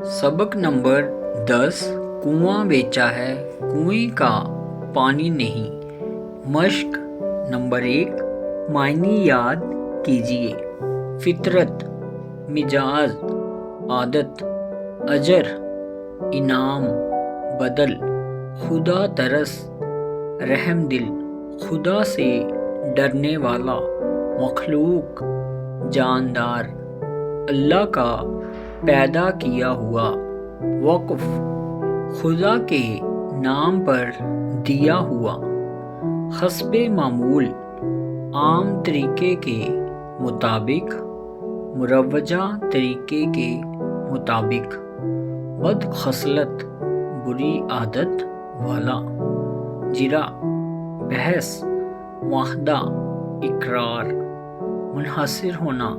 सबक नंबर 10। कुआं बेचा है, कुएं का पानी नहीं। मश्क नंबर 1। मायने याद कीजिए। फितरत, मिजाज, आदत, अजर, इनाम, बदल, खुदा तरस, रहमदिल, खुदा से डरने वाला, मखलूक, जानदार, अल्लाह का पैदा किया हुआ, वक़्फ़, खुदा के नाम पर दिया हुआ, हस्बे मामूल, आम तरीके के मुताबिक, मुरवजा तरीके के मुताबिक, बदखसलत, बुरी आदत वाला, जिरा, बहस, वाहदा, इकरार, मुनहसर होना,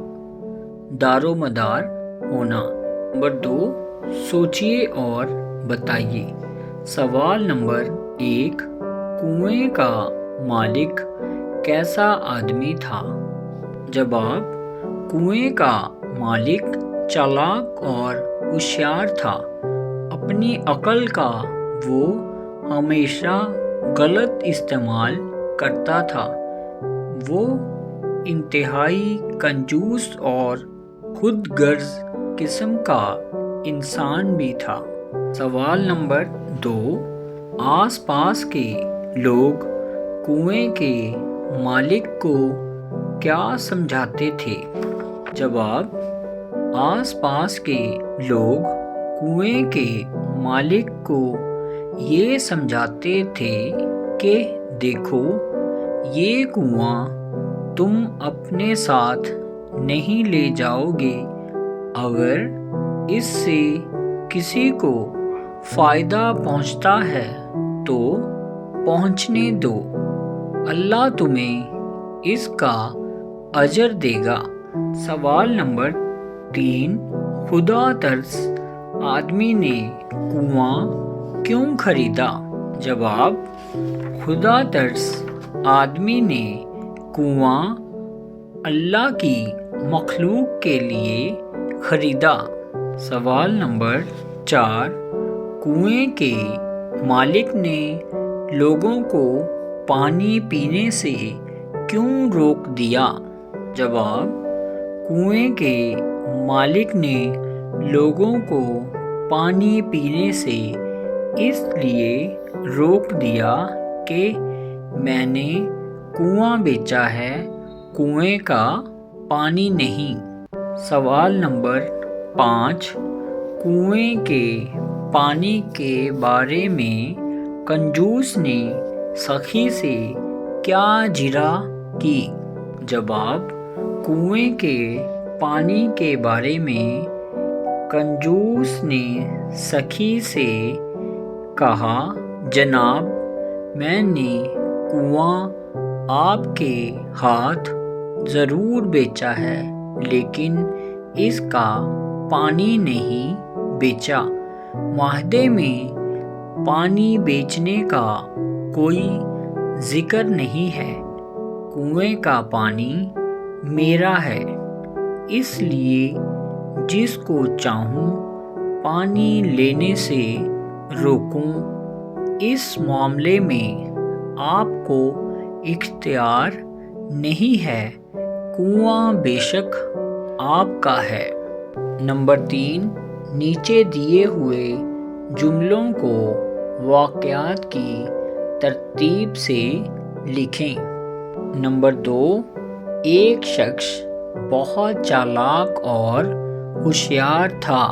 दारोमदार होना। नंबर 2। सोचिए और बताइए। सवाल नंबर 1। कुएं का मालिक कैसा आदमी था? जवाब: कुएं का मालिक चालाक और होशियार था। अपनी अक्ल का वो हमेशा गलत इस्तेमाल करता था। वो इंतहाई कंजूस और खुदगर्ज किस्म का इंसान भी था। सवाल नंबर 2। आस पास के लोग कुएं के मालिक को क्या समझाते थे? जवाब: आस पास के लोग कुएं के मालिक को ये समझाते थे कि देखो, ये कुआं तुम अपने साथ नहीं ले जाओगे। अगर इससे किसी को फ़ायदा पहुंचता है तो पहुंचने दो, अल्लाह तुम्हें इसका अजर देगा। सवाल नंबर 3। खुदा तर्स आदमी ने कुआं क्यों खरीदा? जवाब: खुदा तर्स आदमी ने कुआं अल्लाह की मखलूक के लिए खरीदा। सवाल नंबर 4। कुएं के मालिक ने लोगों को पानी पीने से क्यों रोक दिया? जवाब: कुएं के मालिक ने लोगों को पानी पीने से इसलिए रोक दिया कि मैंने कुआं बेचा है, कुएं का पानी नहीं। सवाल नंबर 5। कुएं के पानी के बारे में कंजूस ने सखी से क्या जिरा की? जवाब: कुएं के पानी के बारे में कंजूस ने सखी से कहा, जनाब, मैंने कुआं आपके हाथ ज़रूर बेचा है, लेकिन इसका पानी नहीं बेचा। मुआहदे में पानी बेचने का कोई जिक्र नहीं है। कुएं का पानी मेरा है, इसलिए जिसको चाहूं पानी लेने से रोकूं। इस मामले में आपको इख्तियार नहीं है, कुआं बेशक आपका है। नंबर 3। नीचे दिए हुए जुमलों को वाक़यात की तरतीब से लिखें। नंबर 2। एक शख्स बहुत चालाक और होशियार था।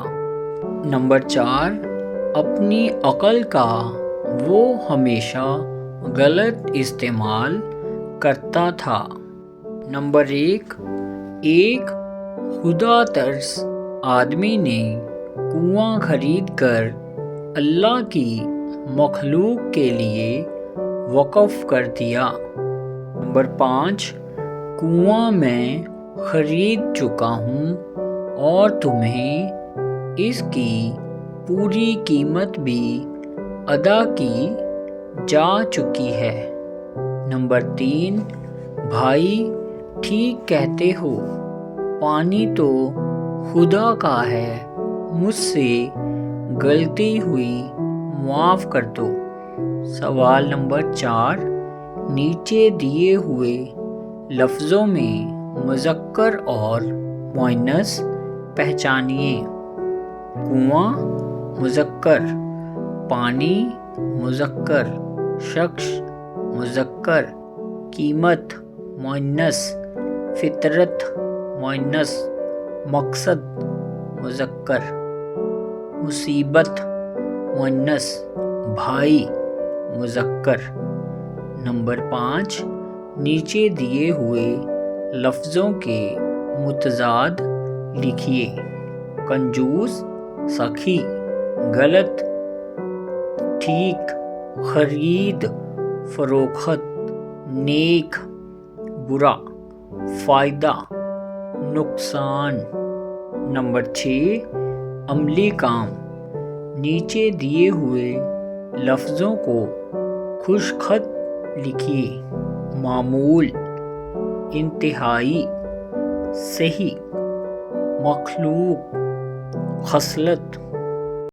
नंबर 4। अपनी अक्ल का वो हमेशा गलत इस्तेमाल करता था। नंबर 1। एक खुदा तर्स आदमी ने कुआं खरीद कर अल्लाह की मखलूक के लिए वक़्फ़ कर दिया। नंबर 5। कुआं मैं खरीद चुका हूँ और तुम्हें इसकी पूरी कीमत भी अदा की जा चुकी है। नंबर 3। भाई, ठीक कहते हो, पानी तो खुदा का है, مجھ سے غلطی ہوئی معاف کر دو۔ سوال نمبر 4، نیچے دیے ہوئے لفظوں میں مذکر اور مؤنث پہچانیے۔ کنواں مذکر، پانی مذکر، شخص مذکر، قیمت مؤنث، فطرت مؤنث، مقصد مذکر، مصیبت مؤنث، بھائی مذکر۔ نمبر 5، نیچے دیے ہوئے لفظوں کے متضاد لکھیے۔ کنجوس سخی، غلط ٹھیک، خرید فروخت، نیک برا، فائدہ نقصان۔ نمبر 6، عملی کام، نیچے دیے ہوئے لفظوں کو خوش خط لکھیے۔ معمول، انتہائی، صحیح، مخلوق، خصلت۔